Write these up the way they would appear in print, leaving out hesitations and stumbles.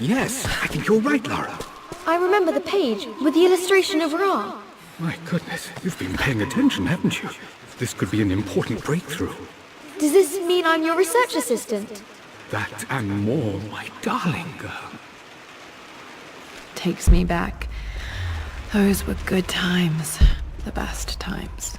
Yes, I think you're right, Lara. I remember the page with the illustration of Ra. My goodness, you've been paying attention, haven't you? This could be an important breakthrough. Does this mean I'm your research assistant? That and more, my darling girl. Takes me back. Those were good times. The best times.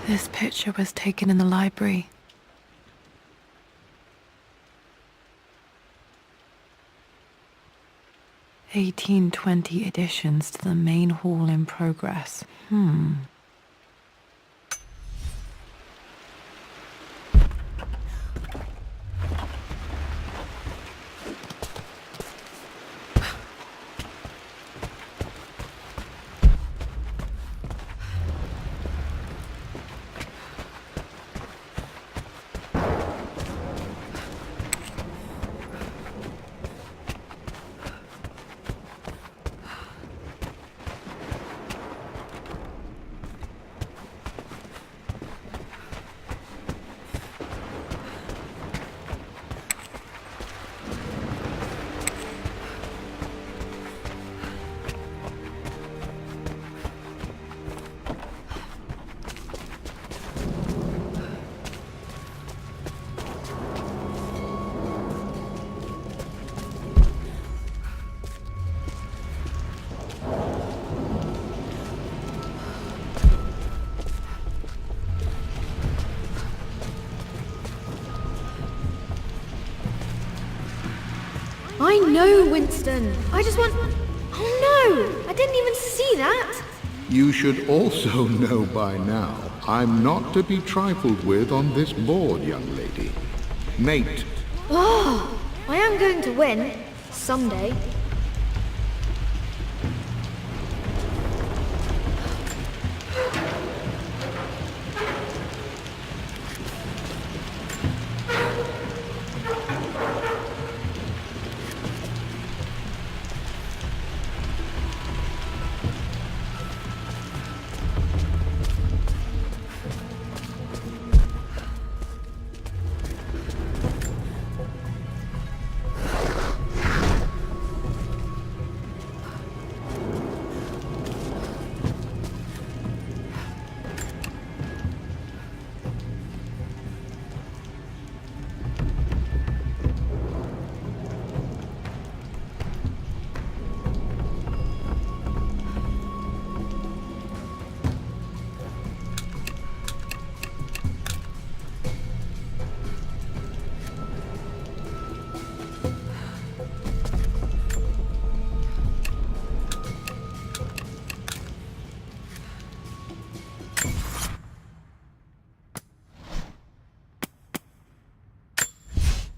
This picture was taken in the library. "1820 additions to the main hall in progress." I know, Winston. I just want... Oh no! I didn't even see that! You should also know by now, I'm not to be trifled with on this board, young lady. Mate. Oh, I am going to win. Someday.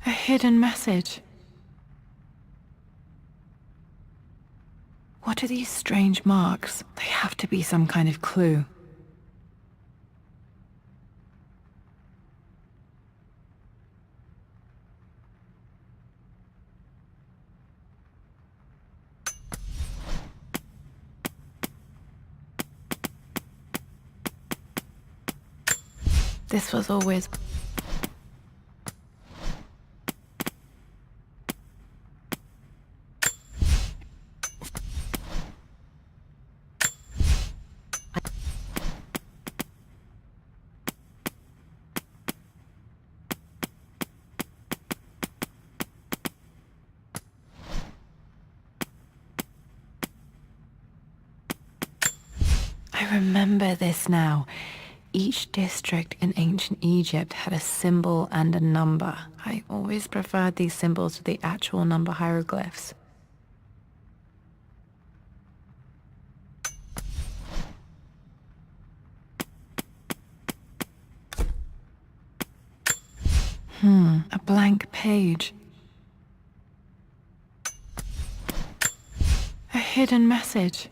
A hidden message. What are these strange marks? They have to be some kind of clue. This was always... I remember this now. Each district in ancient Egypt had a symbol and a number. I always preferred these symbols to the actual number hieroglyphs. A blank page. A hidden message.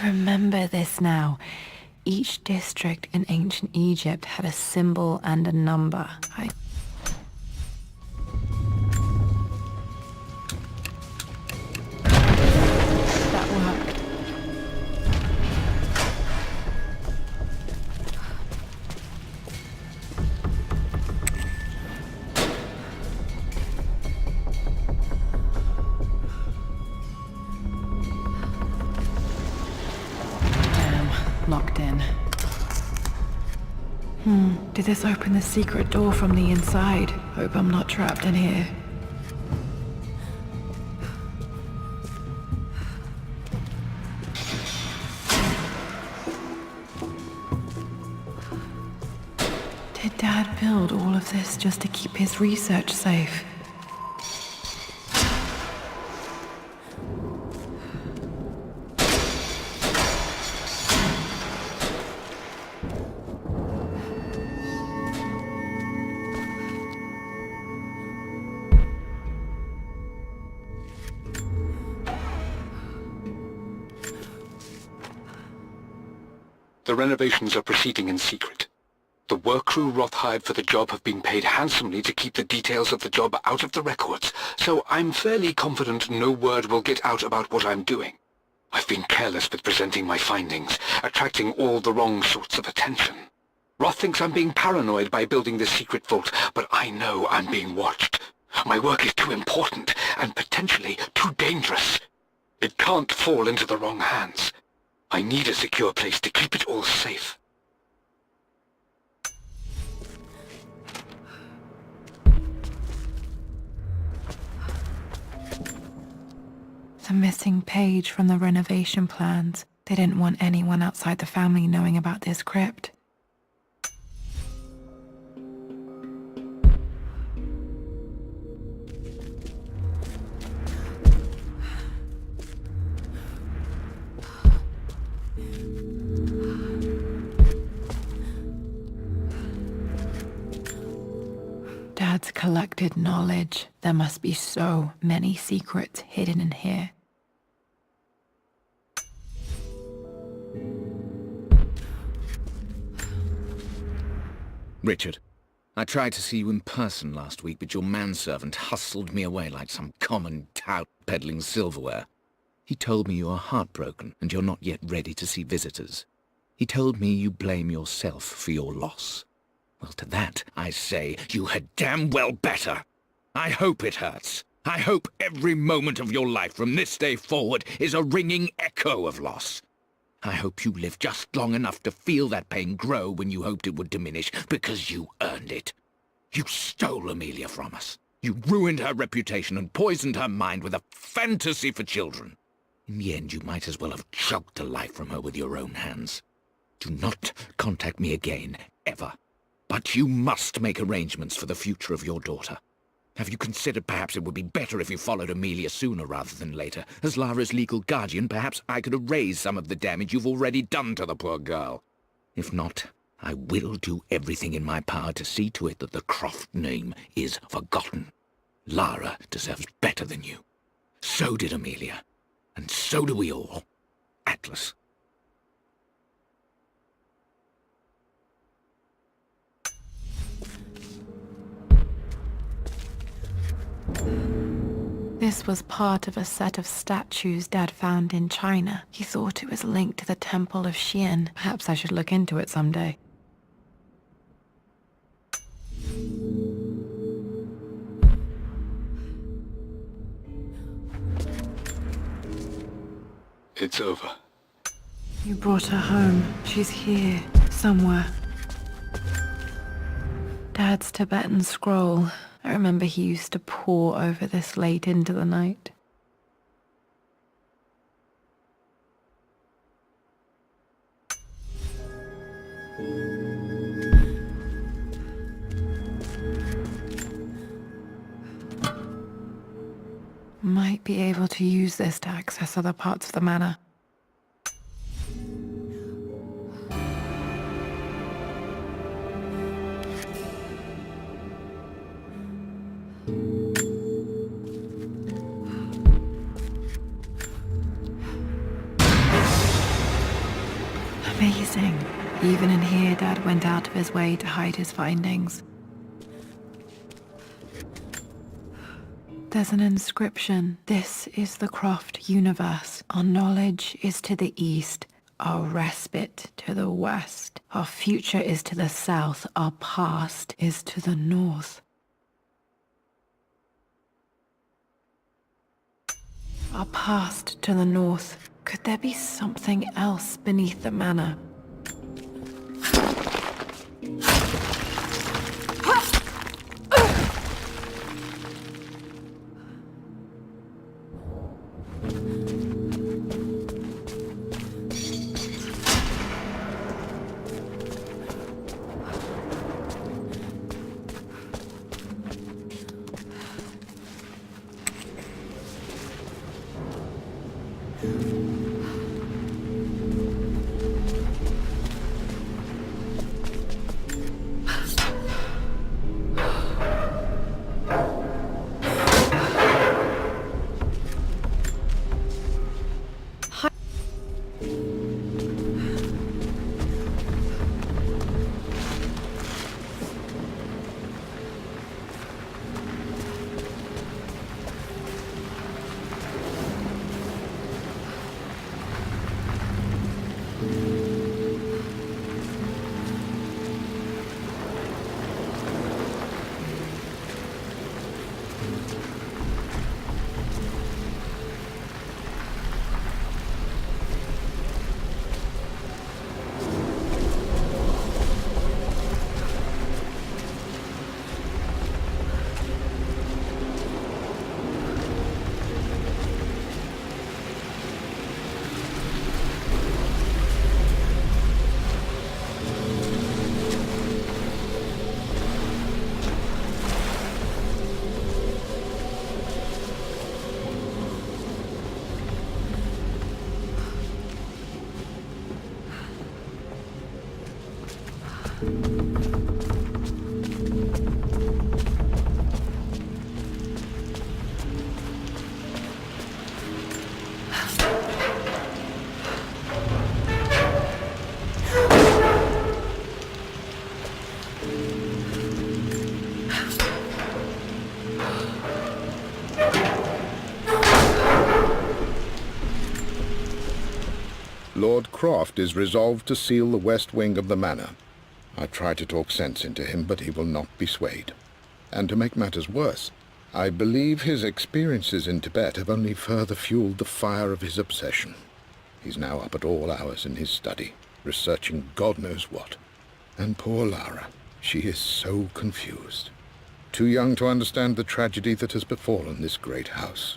I remember this now. Each district in ancient Egypt had a symbol and a number. That worked. Locked in. Did this open the secret door from the inside? Hope I'm not trapped in here. Did Dad build all of this just to keep his research safe? The renovations are proceeding in secret. The work crew Roth hired for the job have been paid handsomely to keep the details of the job out of the records, so I'm fairly confident no word will get out about what I'm doing. I've been careless with presenting my findings, attracting all the wrong sorts of attention. Roth thinks I'm being paranoid by building this secret vault, but I know I'm being watched. My work is too important, and potentially too dangerous. It can't fall into the wrong hands. I need a secure place to keep it all safe. The missing page from the renovation plans. They didn't want anyone outside the family knowing about this crypt. Dad's collected knowledge. There must be so many secrets hidden in here. Richard, I tried to see you in person last week, but your manservant hustled me away like some common tout peddling silverware. He told me you are heartbroken and you're not yet ready to see visitors. He told me you blame yourself for your loss. Well, to that, I say, you had damn well better. I hope it hurts. I hope every moment of your life from this day forward is a ringing echo of loss. I hope you live just long enough to feel that pain grow when you hoped it would diminish, because you earned it. You stole Amelia from us. You ruined her reputation and poisoned her mind with a fantasy for children. In the end, you might as well have choked the life from her with your own hands. Do not contact me again, ever. But you must make arrangements for the future of your daughter. Have you considered perhaps it would be better if you followed Amelia sooner rather than later? As Lara's legal guardian, perhaps I could erase some of the damage you've already done to the poor girl. If not, I will do everything in my power to see to it that the Croft name is forgotten. Lara deserves better than you. So did Amelia. And so do we all. Atlas. This was part of a set of statues Dad found in China. He thought it was linked to the Temple of Xian. Perhaps I should look into it someday. It's over. You brought her home. She's here, somewhere. Dad's Tibetan scroll. I remember he used to pore over this late into the night. Might be able to use this to access other parts of the manor. missing. Even in here, Dad went out of his way to hide his findings. There's an inscription. This is the Croft universe. Our knowledge is to the east, our respite to the west. Our future is to the south, our past is to the north. Our past to the north. Could there be something else beneath the manor? Lord Croft is resolved to seal the west wing of the manor. I try to talk sense into him, but he will not be swayed. And to make matters worse, I believe his experiences in Tibet have only further fueled the fire of his obsession. He's now up at all hours in his study, researching God knows what. And poor Lara, she is so confused. Too young to understand the tragedy that has befallen this great house.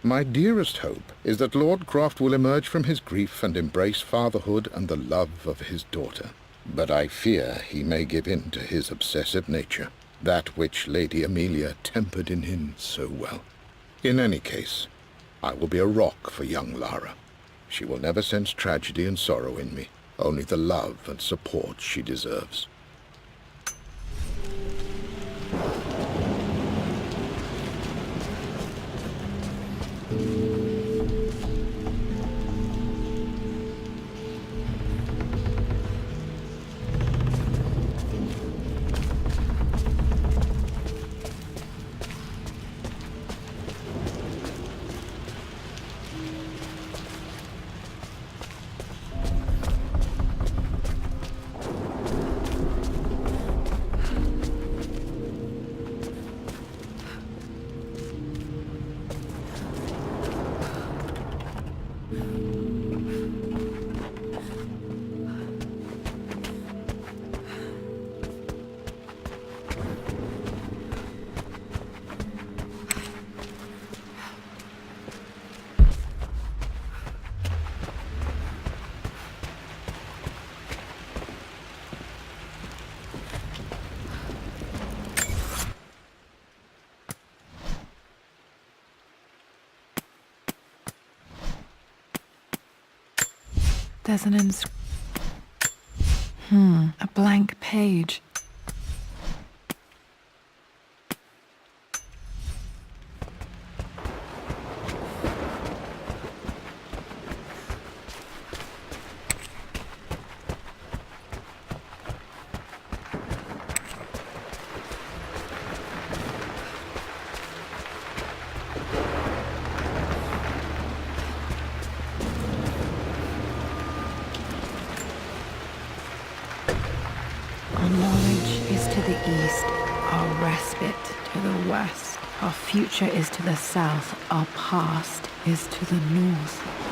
My dearest hope is that Lord Croft will emerge from his grief and embrace fatherhood and the love of his daughter. But I fear he may give in to his obsessive nature, that which Lady Amelia tempered in him so well. In any case, I will be a rock for young Lara. She will never sense tragedy and sorrow in me, only the love and support she deserves. There's an a blank page. our respite to the west. Our future is to the south, our past is to the north.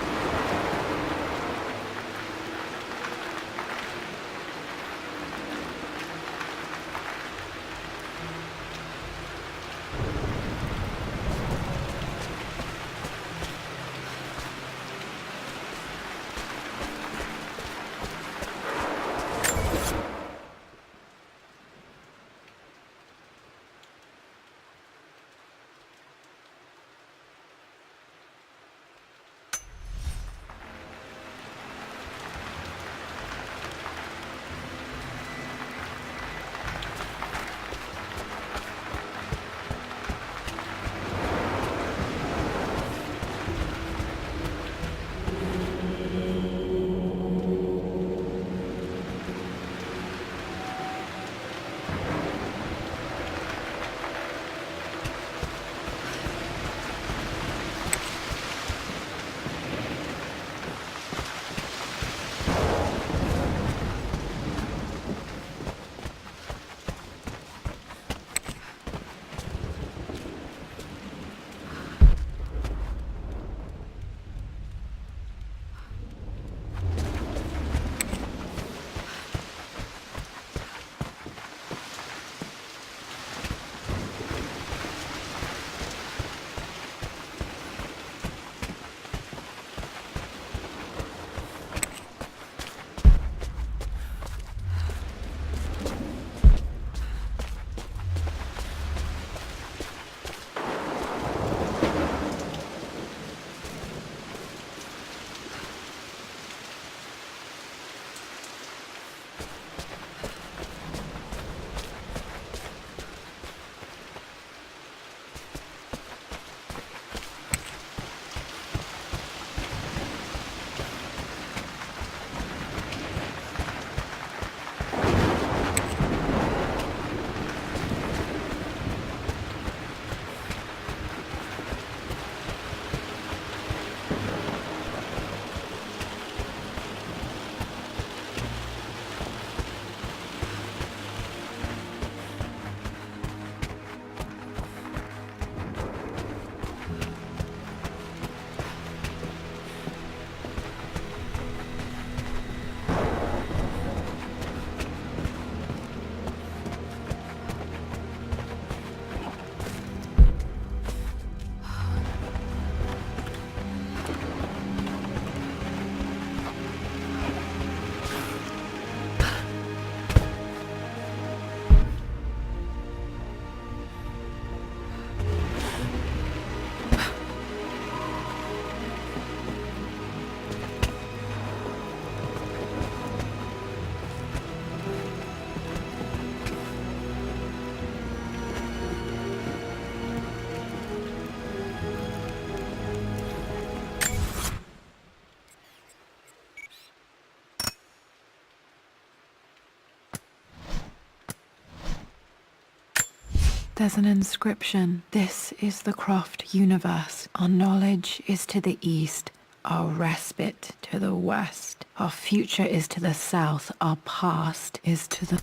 There's an inscription. This is the Croft universe. Our knowledge is to the east, our respite to the west. Our future is to the south, our past is to the...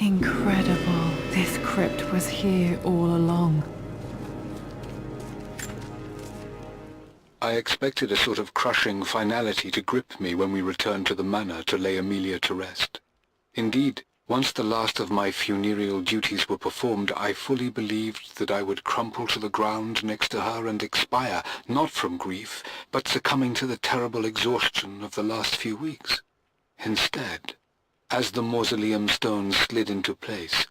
Incredible. This crypt was here all along. I expected a sort of crushing finality to grip me when we returned to the manor to lay Amelia to rest. Indeed, once the last of my funereal duties were performed, I fully believed that I would crumple to the ground next to her and expire, not from grief, but succumbing to the terrible exhaustion of the last few weeks. Instead, as the mausoleum stones slid into place,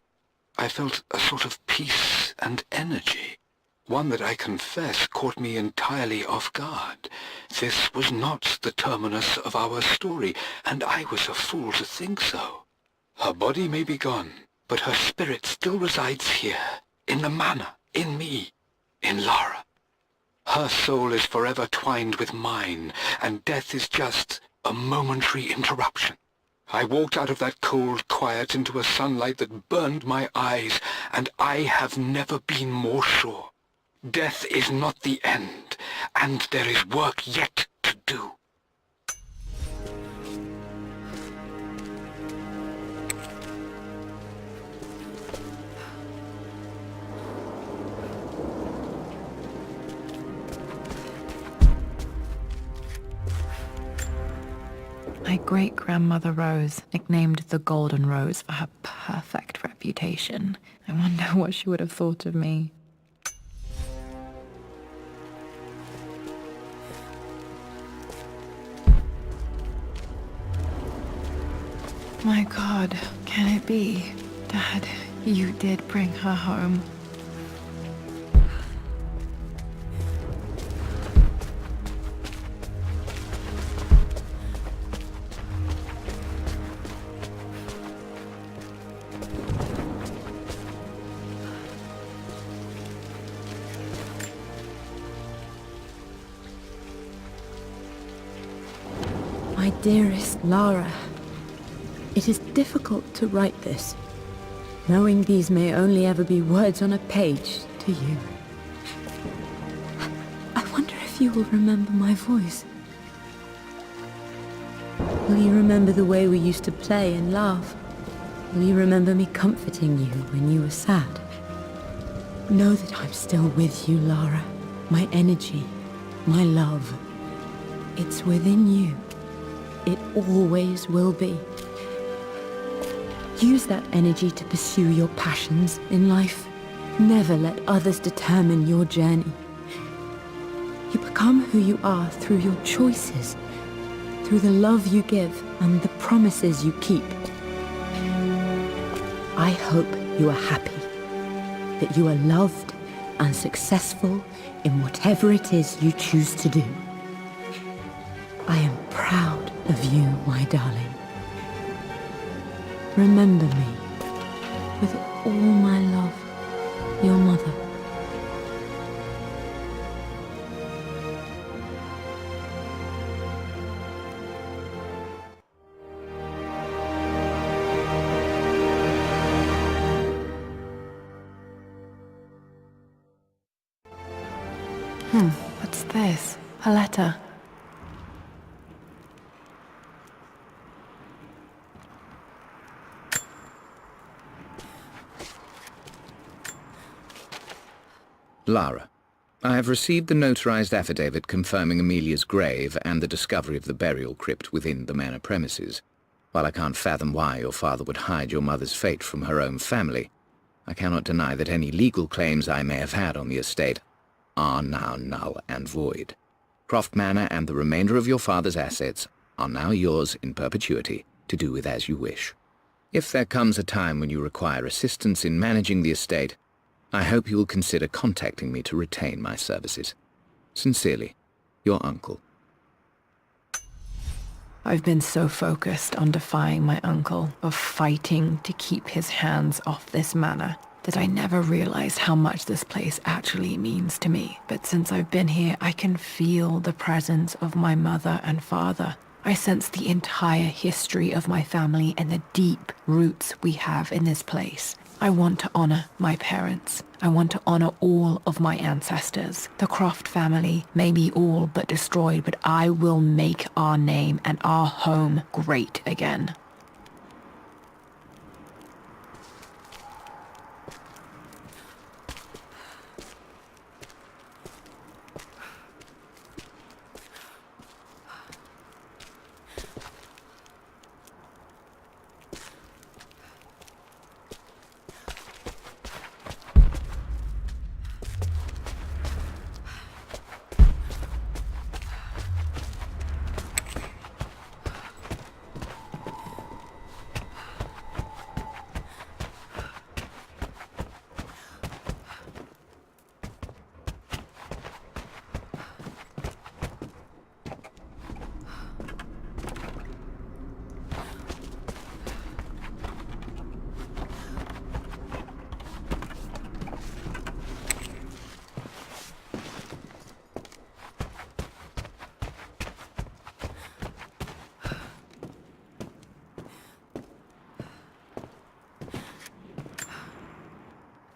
I felt a sort of peace and energy, one that I confess caught me entirely off guard. This was not the terminus of our story, and I was a fool to think so. Her body may be gone, but her spirit still resides here, in the manor, in me, in Lara. Her soul is forever twined with mine, and death is just a momentary interruption. I walked out of that cold quiet into a sunlight that burned my eyes, and I have never been more sure. Death is not the end, and there is work yet to do. My great-grandmother Rose, nicknamed the Golden Rose for her perfect reputation. I wonder what she would have thought of me. My God, can it be? Dad, you did bring her home. My dearest Lara, it is difficult to write this, knowing these may only ever be words on a page to you. I wonder if you will remember my voice. Will you remember the way we used to play and laugh? Will you remember me comforting you when you were sad? Know that I'm still with you, Lara. My energy, my love. It's within you. It always will be. Use that energy to pursue your passions in life. Never let others determine your journey. You become who you are through your choices, through the love you give and the promises you keep. I hope you are happy, that you are loved and successful in whatever it is you choose to do. I am proud of you, my darling. Remember me, with all my love, your mother. What's this? A letter. Lara, I have received the notarized affidavit confirming Amelia's grave and the discovery of the burial crypt within the manor premises. While I can't fathom why your father would hide your mother's fate from her own family, I cannot deny that any legal claims I may have had on the estate are now null and void. Croft Manor and the remainder of your father's assets are now yours in perpetuity to do with as you wish. If there comes a time when you require assistance in managing the estate, I hope you will consider contacting me to retain my services. Sincerely, your uncle. I've been so focused on defying my uncle, of fighting to keep his hands off this manor, that I never realized how much this place actually means to me. But since I've been here, I can feel the presence of my mother and father. I sense the entire history of my family and the deep roots we have in this place. I want to honor my parents. I want to honor all of my ancestors. The Croft family may be all but destroyed, but I will make our name and our home great again.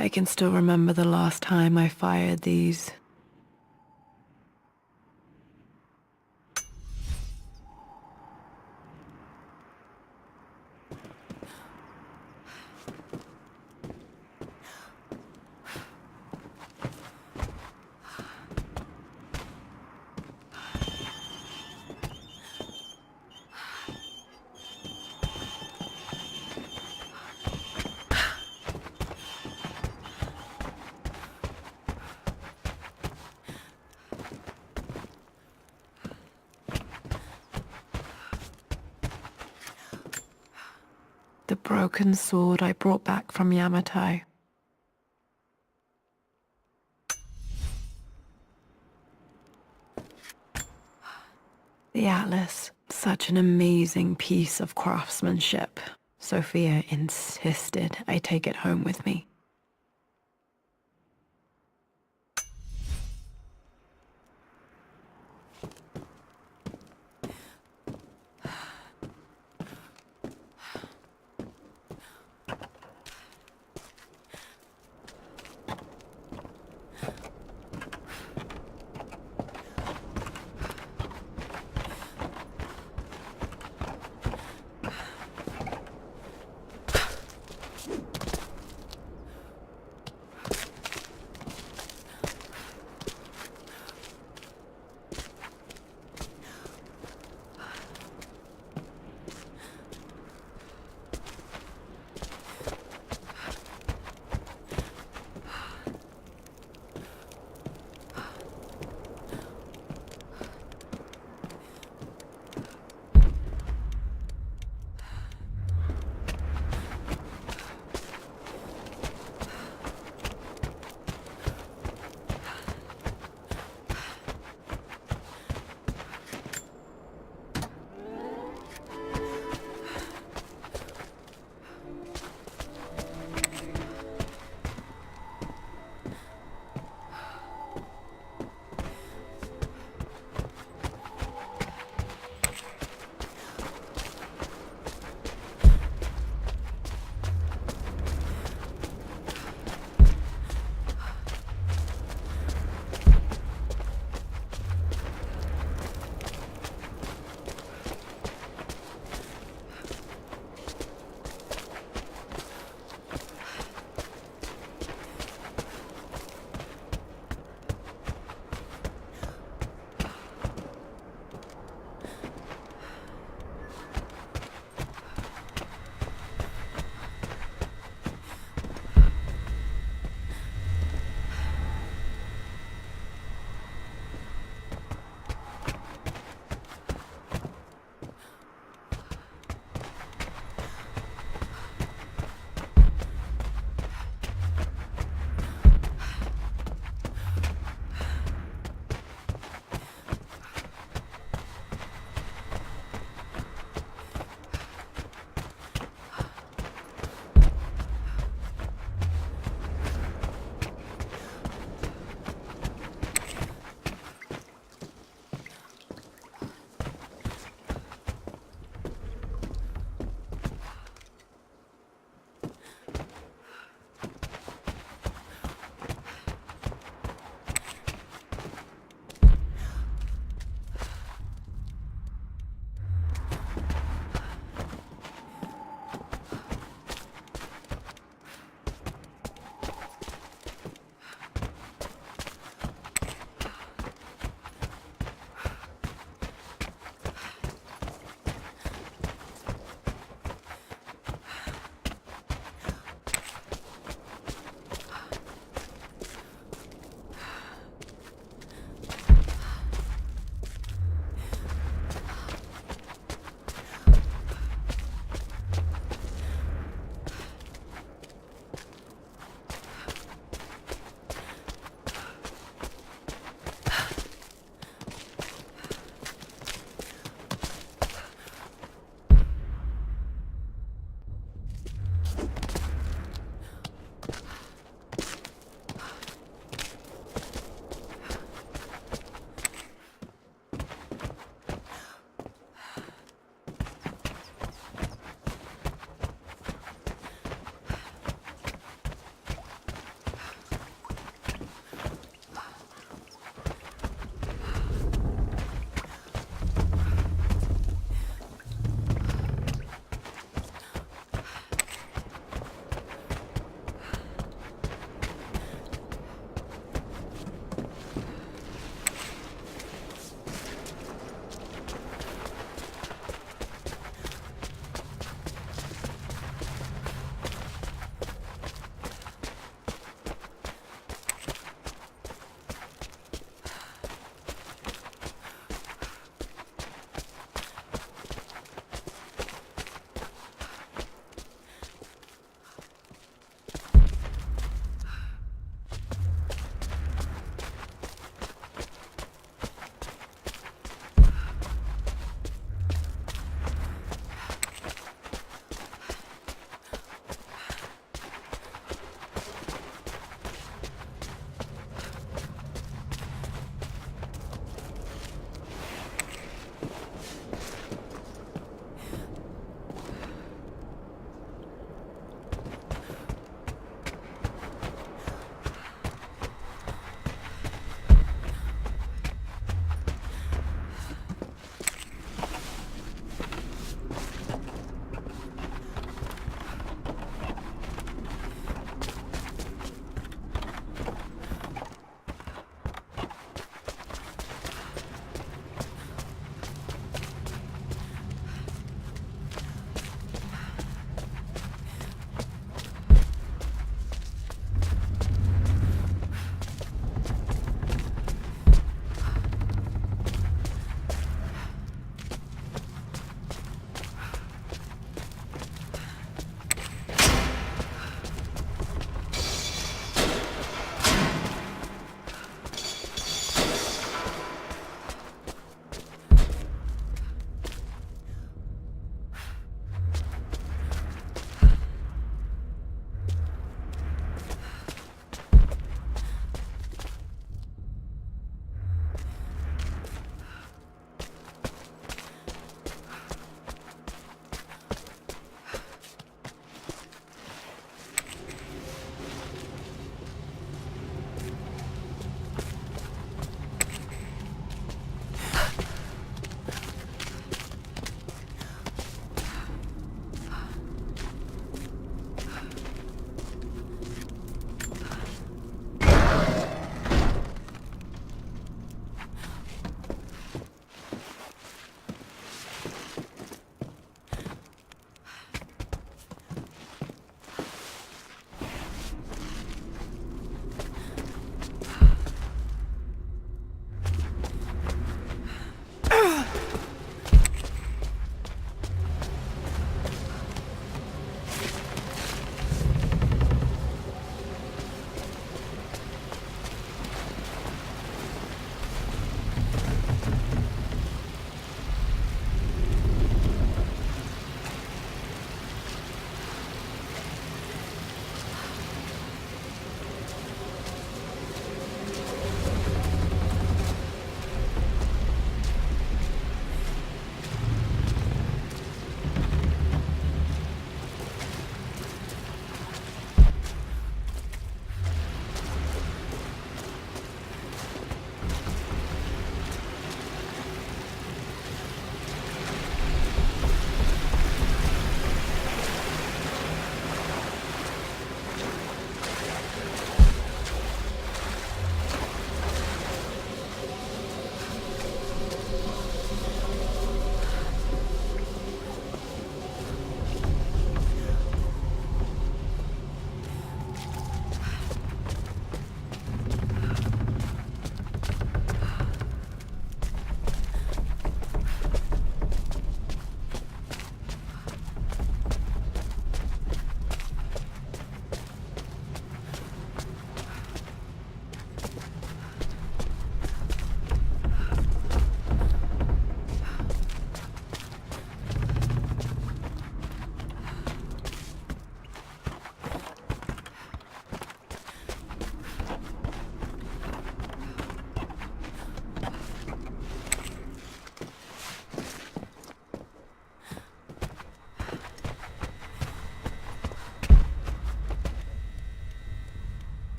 I can still remember the last time I fired these. The broken sword I brought back from Yamato. The atlas, such an amazing piece of craftsmanship. Sophia insisted I take it home with me.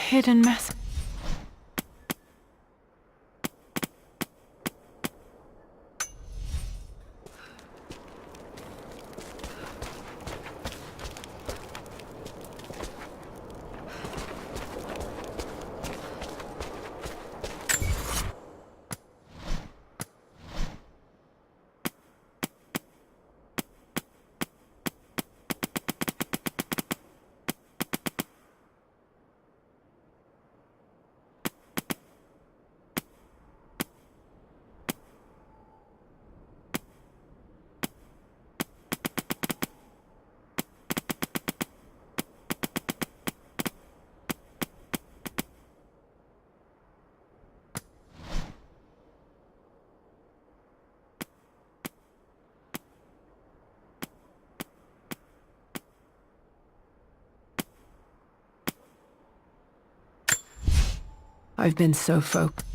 hidden mess. I've been so focused.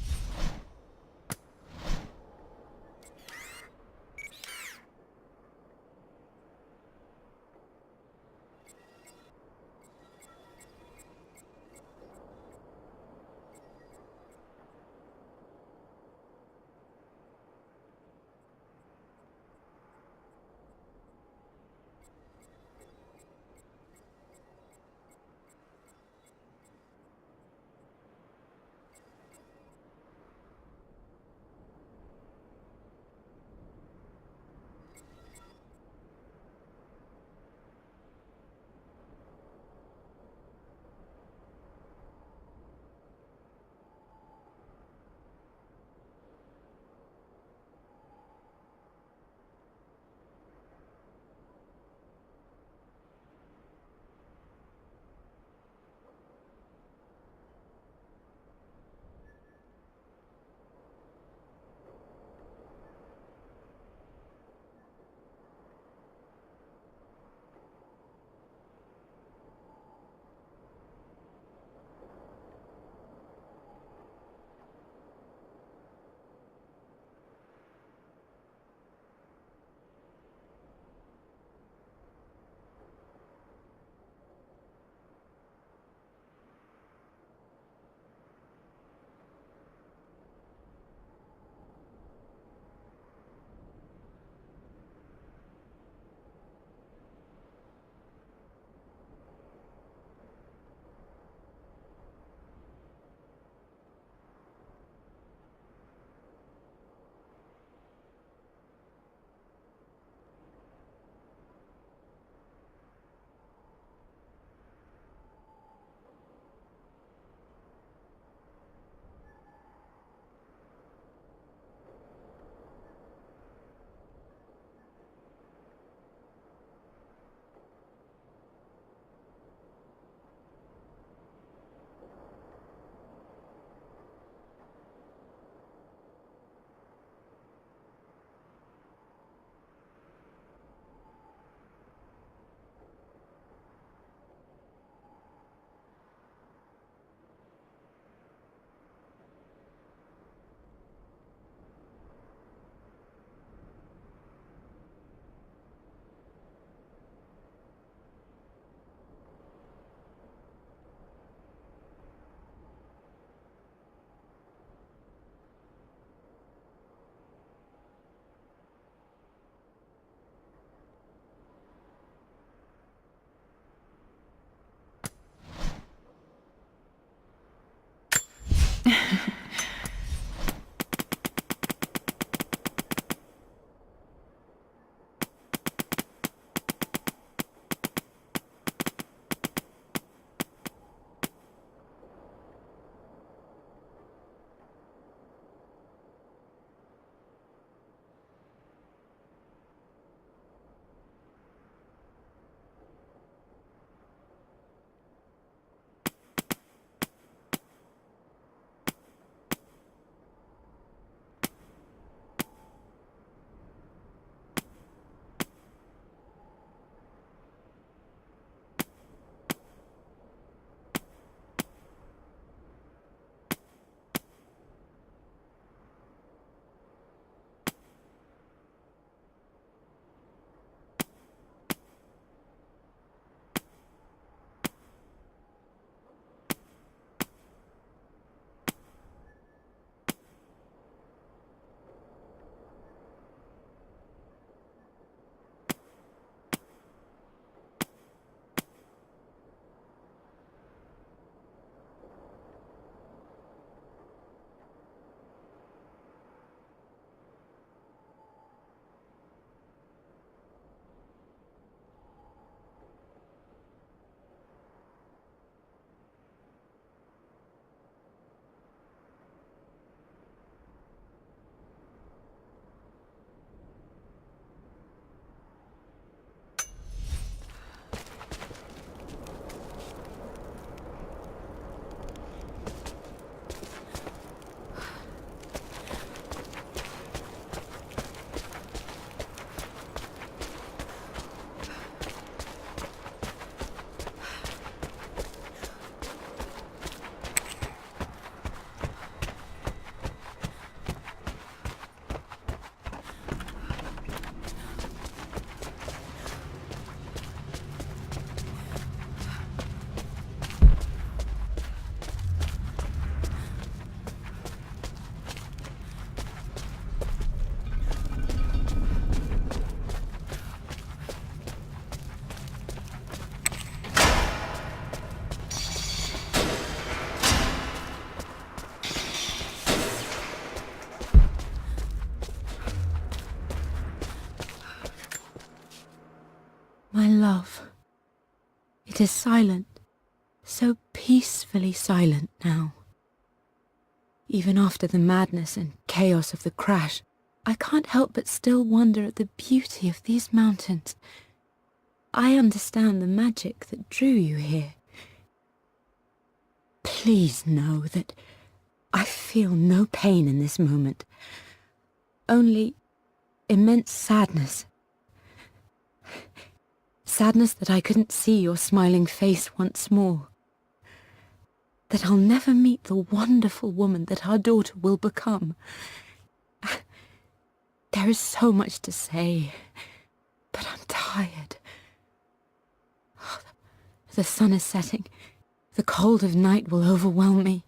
My love. It is silent, so peacefully silent now. Even after the madness and chaos of the crash, I can't help but still wonder at the beauty of these mountains. I understand the magic that drew you here. Please know that I feel no pain in this moment, only immense sadness. Sadness that I couldn't see your smiling face once more. That I'll never meet the wonderful woman that our daughter will become. There is so much to say, but I'm tired. The sun is setting. The cold of night will overwhelm me.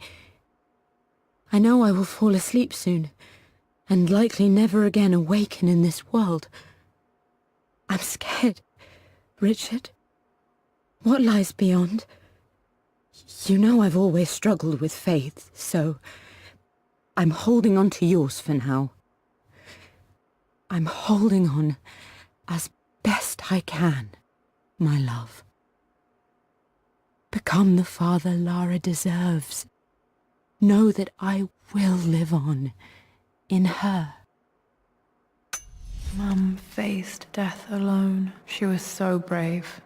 I know I will fall asleep soon, and likely never again awaken in this world. I'm scared. Richard, what lies beyond? You know I've always struggled with faith, so I'm holding on to yours for now. I'm holding on as best I can, my love. Become the father Lara deserves. Know that I will live on in her. Mum faced death alone. She was so brave.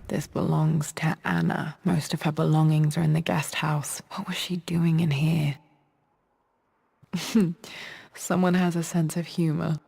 This belongs to Anna. Most of her belongings are in the guest house. What was she doing in here? Someone has a sense of humor.